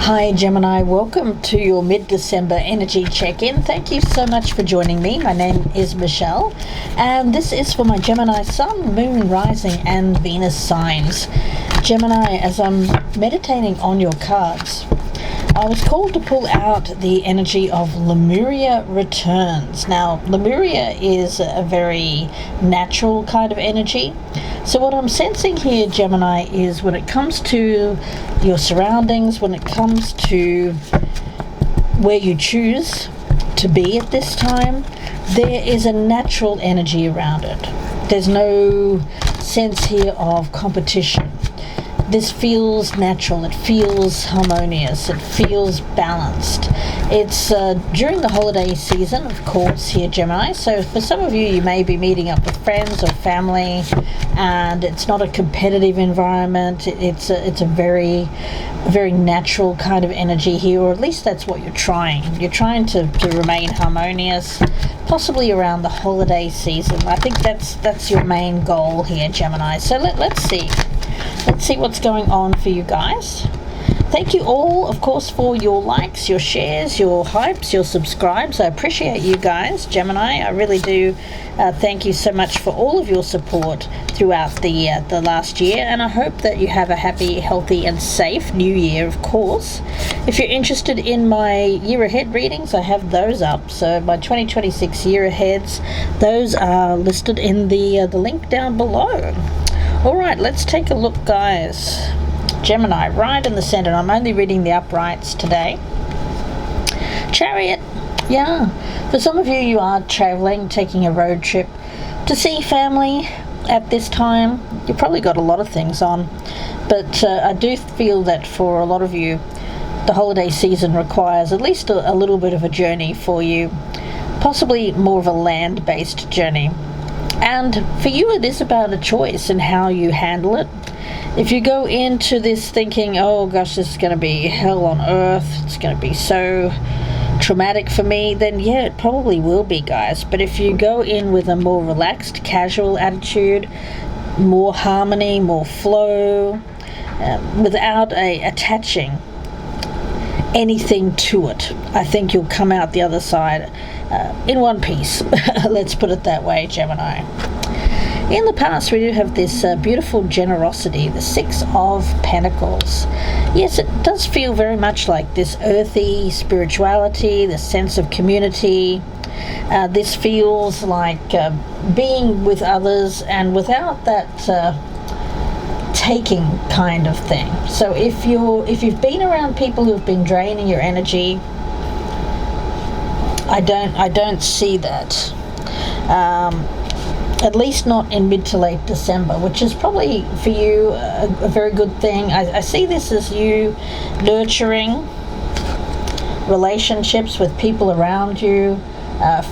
Hi Gemini, welcome to your mid-December energy check-in. Thank you so much for joining me. My name is Michelle and this is for my Gemini Sun, Moon, Rising and Venus signs. Gemini, as I'm meditating on your cards, I was called to pull out the energy of Lemuria returns. Now, Lemuria is a very natural kind of energy. So what I'm sensing here, Gemini, is when it comes to your surroundings, when it comes to where you choose to be at this time, there is a natural energy around it. There's no sense here of competition. This feels natural, it feels harmonious, it feels balanced. It's during the holiday season, of course, here, Gemini. So for some of you, you may be meeting up with friends or family, and it's not a competitive environment. It's a very natural kind of energy here, or at least that's what you're trying. You're trying to remain harmonious, possibly around the holiday season. I think that's your main goal here, Gemini. So let's see. Let's see what's going on for you guys. Thank you all, of course, for your likes, your shares, your hypes, your subscribes. I appreciate you guys, Gemini. I really do. Thank you so much for all of your support throughout the last year, and I hope that you have a happy, healthy and safe new year, of course. If you're interested in my year ahead readings, I have those up. So my 2026 year aheads, those are listed in the link down below. All right, let's take a look, guys. Gemini, right in the center. I'm only reading the uprights today. Chariot. Yeah. For some of you, you are traveling, taking a road trip to see family at this time. You've probably got a lot of things on. But I do feel that for a lot of you, the holiday season requires at least a little bit of a journey for you. Possibly more of a land-based journey. And for you, it is about a choice in how you handle it. If you go into this thinking, oh gosh, this is going to be hell on earth, it's going to be so traumatic for me, then yeah, it probably will be, guys. But if you go in with a more relaxed, casual attitude, more harmony, more flow, without attaching anything to it, I think you'll come out the other side in one piece. Let's put it that way, Gemini. In the past, we do have this beautiful generosity, the Six of Pentacles. Yes, it does feel very much like this earthy spirituality, the sense of community. This feels like being with others and without that taking kind of thing. So if you've been around people who've been draining your energy, I don't see that. At least not in mid to late December, which is probably for you a very good thing. I see this as you nurturing relationships with people around you,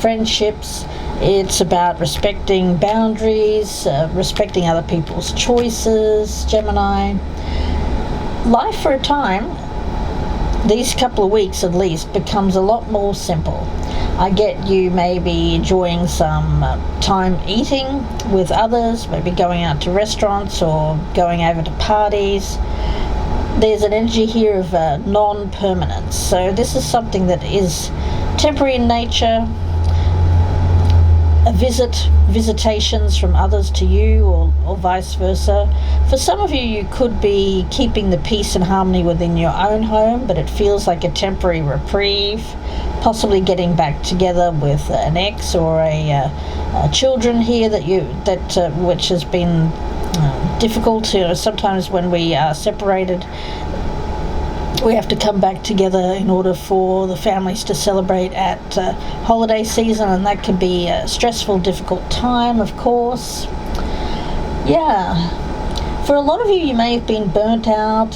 friendships. It's about respecting boundaries, respecting other people's choices, Gemini. Life for a time, these couple of weeks at least, becomes a lot more simple. I get you maybe enjoying some time eating with others, maybe going out to restaurants or going over to parties. There's an energy here of non-permanence. So this is something that is temporary in nature. Visitations from others to you or vice versa. For some of you, you could be keeping the peace and harmony within your own home, but it feels like a temporary reprieve, possibly getting back together with an ex or a children here which has been difficult. You know, sometimes when we are separated, we have to come back together in order for the families to celebrate at holiday season, and that can be a stressful, difficult time, of course. Yeah. For a lot of you, you may have been burnt out,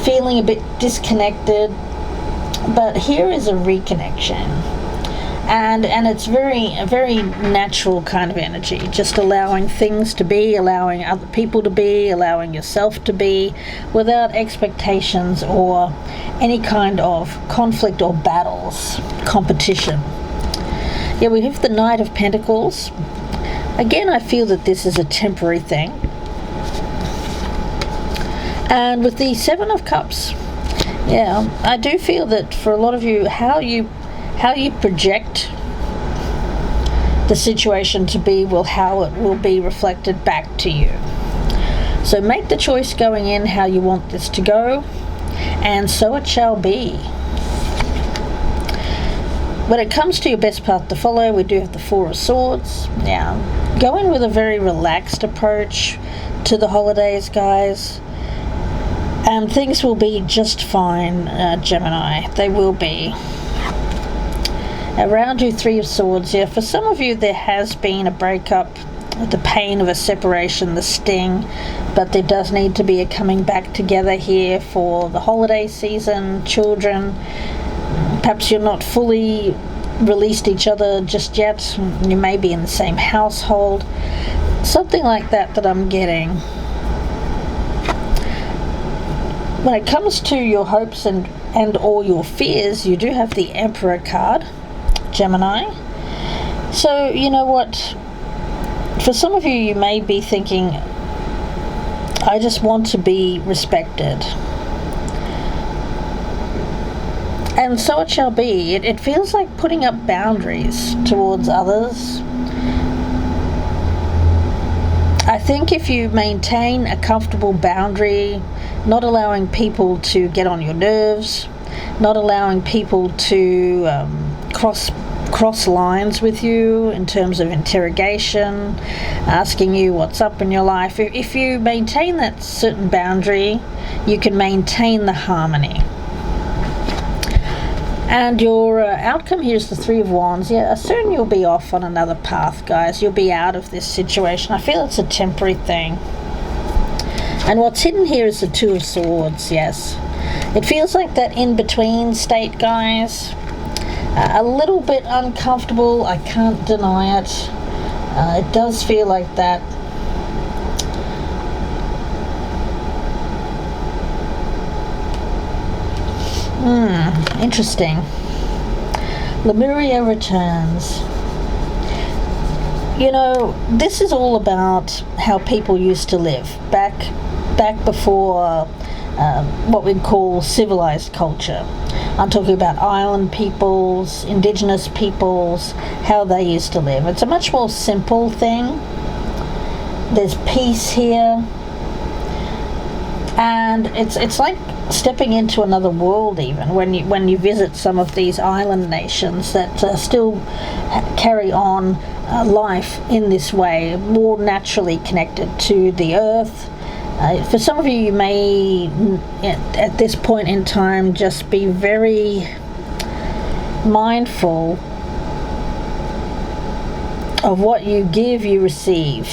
feeling a bit disconnected, but here is a reconnection. And it's a very natural kind of energy, just allowing things to be, allowing other people to be, allowing yourself to be, without expectations or any kind of conflict or battles, competition. Yeah, we have the Knight of Pentacles. Again, I feel that this is a temporary thing. And with the Seven of Cups, Yeah, I do feel that for a lot of you, how you project the situation to be will how it will be reflected back to you. So make the choice going in how you want this to go, and so it shall be. When it comes to your best path to follow, we do have the Four of Swords. Now, go in with a very relaxed approach to the holidays, guys, and things will be just fine, Gemini. They will be. Around you, Three of Swords. Yeah, for some of you, there has been a breakup, the pain of a separation, the sting, but there does need to be a coming back together here for the holiday season, children. Perhaps you're not fully released each other just yet. You may be in the same household. Something like that I'm getting. When it comes to your hopes and or your fears, you do have the Emperor card, Gemini. So, you know what? For some of you, you may be thinking, I just want to be respected. And so it shall be. It feels like putting up boundaries towards others. I think if you maintain a comfortable boundary, not allowing people to get on your nerves, not allowing people to cross lines with you in terms of interrogation, asking you what's up in your life, if you maintain that certain boundary, you can maintain the harmony. And your outcome here is the Three of Wands. Yeah, soon you'll be off on another path, guys. You'll be out of this situation. I feel it's a temporary thing. And what's hidden here is the Two of Swords, yes. It feels like that in-between state, guys. A little bit uncomfortable, I can't deny it. It does feel like that. Interesting. Lemuria returns. You know, this is all about how people used to live back before what we'd call civilized culture. I'm talking about island peoples, indigenous peoples, how they used to live. It's a much more simple thing. There's peace here, and it's like stepping into another world. Even when you visit some of these island nations that still carry on life in this way, more naturally connected to the earth. For some of you, you may at this point in time just be very mindful of what you give, you receive.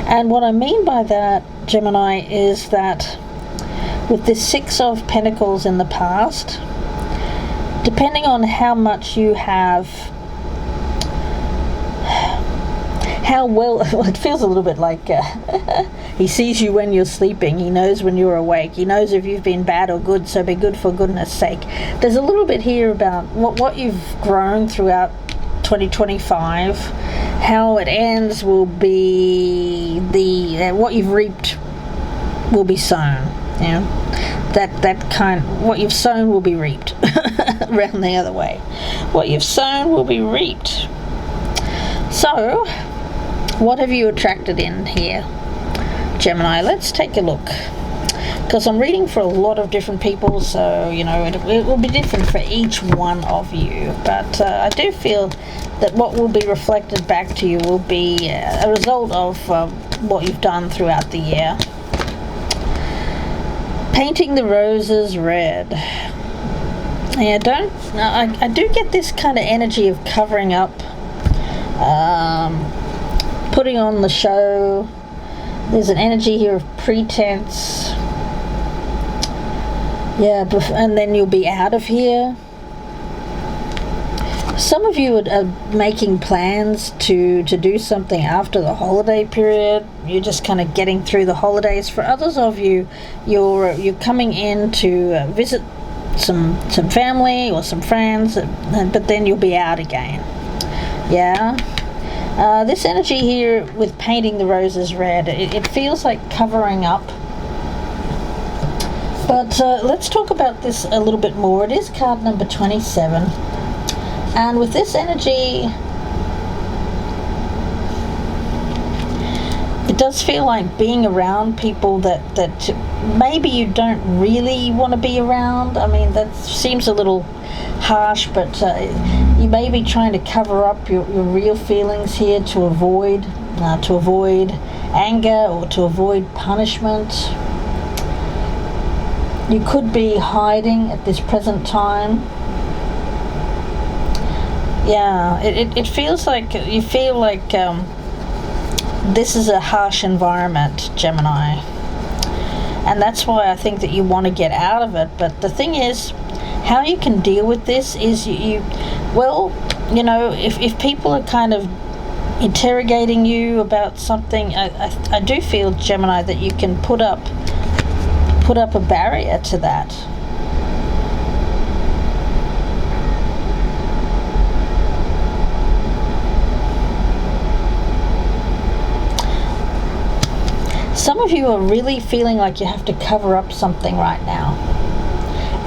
And what I mean by that, Gemini, is that with the Six of Pentacles in the past, depending on how much you have, how well, it feels a little bit like he sees you when you're sleeping, he knows when you're awake, he knows if you've been bad or good, so be good for goodness sake. There's a little bit here about what you've grown throughout 2025. How it ends will be what you've reaped will be sown. You know, what you've sown will be reaped. Around the other way, what you've sown will be reaped. So, what have you attracted in here, Gemini? Let's take a look, because I'm reading for a lot of different people, so you know it will be different for each one of you. But I do feel that what will be reflected back to you will be a result of what you've done throughout the year. Painting the roses red. Yeah, I do get this kind of energy of covering up, putting on the show. There's an energy here of pretense. Yeah, and then you'll be out of here. Some of you are making plans to do something after the holiday period. You're just kind of getting through the holidays. For others of you, you're coming in to visit some family or some friends, but then you'll be out again. Yeah. This energy here with painting the roses red, it feels like covering up. But let's talk about this a little bit more. It is card number 27. And with this energy, it does feel like being around people that maybe you don't really want to be around. I mean, that seems a little harsh, but you may be trying to cover up your real feelings here to avoid anger or to avoid punishment. You could be hiding at this present time. Yeah, it feels like you feel like this is a harsh environment, Gemini. And that's why I think that you want to get out of it. But the thing is, how you can deal with this is if people are kind of interrogating you about something, I do feel, Gemini, that you can put up a barrier to that. Some of you are really feeling like you have to cover up something right now,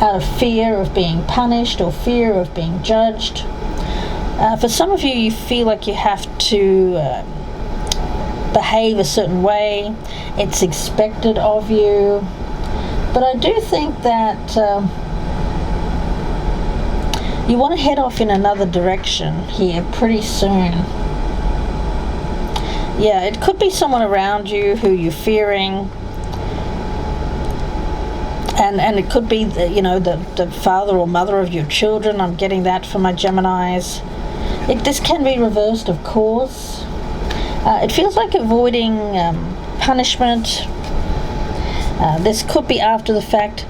out of fear of being punished or fear of being judged. For some of you, you feel like you have to behave a certain way. It's expected of you. But I do think that you want to head off in another direction here pretty soon. Yeah, it could be someone around you who you're fearing. And it could be, the father or mother of your children. I'm getting that for my Geminis. This can be reversed, of course. It feels like avoiding punishment. This could be after the fact.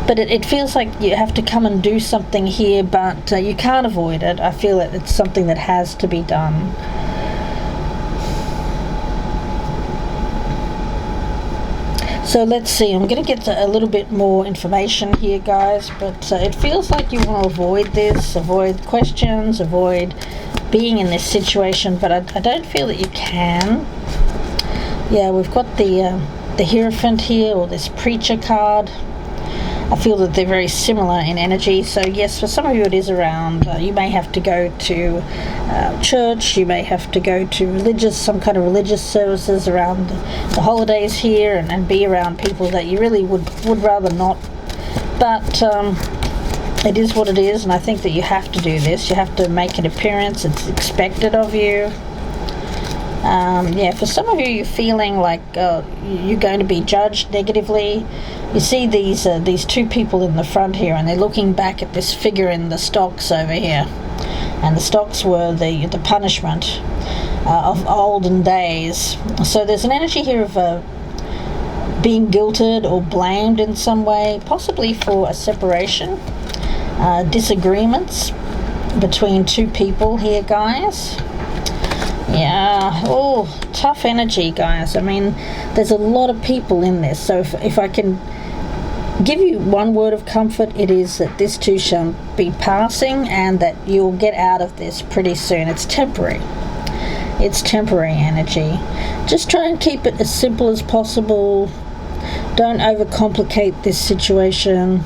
But it feels like you have to come and do something here, but you can't avoid it. I feel that it's something that has to be done. So let's see, I'm going to get a little bit more information here, guys, but it feels like you want to avoid this, avoid questions, avoid being in this situation, but I don't feel that you can. Yeah, we've got the Hierophant here, or this preacher card. I feel that they're very similar in energy, so yes, for some of you it is around. You may have to go to church, you may have to go to some kind of religious services around the holidays here, and be around people that you really would rather not. But it is what it is, and I think that you have to do this. You have to make an appearance. It's expected of you. For some of you, you're feeling like you're going to be judged negatively. You see these two people in the front here, and they're looking back at this figure in the stocks over here. And the stocks were the punishment of olden days. So there's an energy here of being guilted or blamed in some way, possibly for a separation, disagreements between two people here, guys. Yeah, tough energy, guys. I mean, there's a lot of people in this, so if I can give you one word of comfort, it is that this too shall be passing, and that you'll get out of this pretty soon. It's temporary. It's temporary energy. Just try and keep it as simple as possible. Don't overcomplicate this situation.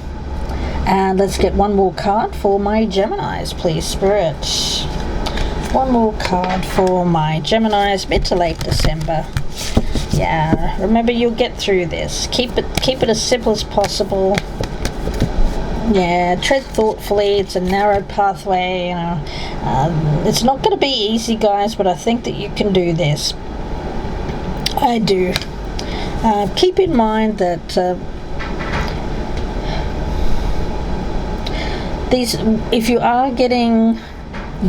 And let's get one more card for my Geminis, please, Spirit. One more card for my Geminis, mid to late December. Yeah, remember, you'll get through this. Keep it as simple as possible. Yeah, tread thoughtfully. It's a narrow pathway. It's not going to be easy, guys, but I think that you can do this. I do. Keep in mind that if you are getting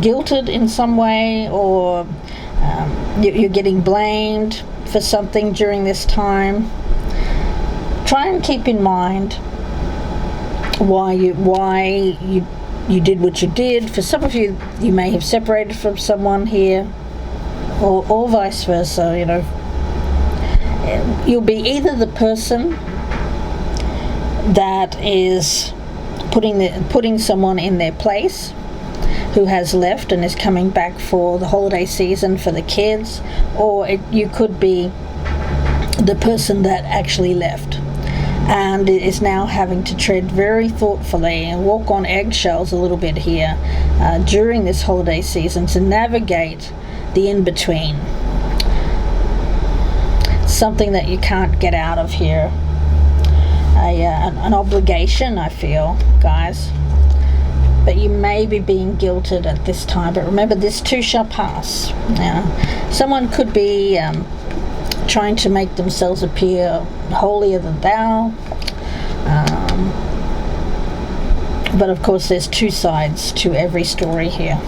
guilted in some way, or you're getting blamed for something during this time, try and keep in mind why you did what you did. For some of you, you may have separated from someone here, or vice versa. You'll be either the person that is putting someone in their place, who has left and is coming back for the holiday season for the kids, or you could be the person that actually left and is now having to tread very thoughtfully and walk on eggshells a little bit here during this holiday season to navigate the in-between. Something that you can't get out of here. An obligation, I feel, guys. But you may be being guilted at this time. But remember, this too shall pass. Now, someone could be trying to make themselves appear holier than thou. But of course, there's two sides to every story here.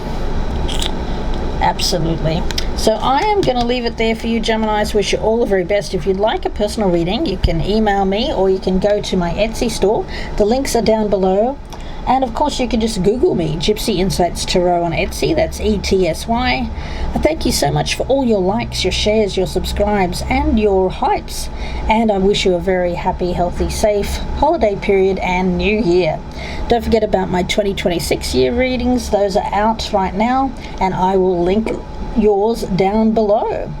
Absolutely. So I am going to leave it there for you, Geminis. Wish you all the very best. If you'd like a personal reading, you can email me or you can go to my Etsy store. The links are down below. And of course, you can just Google me, Gypsy Insights Tarot on Etsy. That's ETSY. I thank you so much for all your likes, your shares, your subscribes, and your hypes. And I wish you a very happy, healthy, safe holiday period and new year. Don't forget about my 2026 year readings. Those are out right now, and I will link yours down below.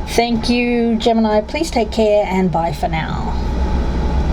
Thank you, Gemini. Please take care, and bye for now.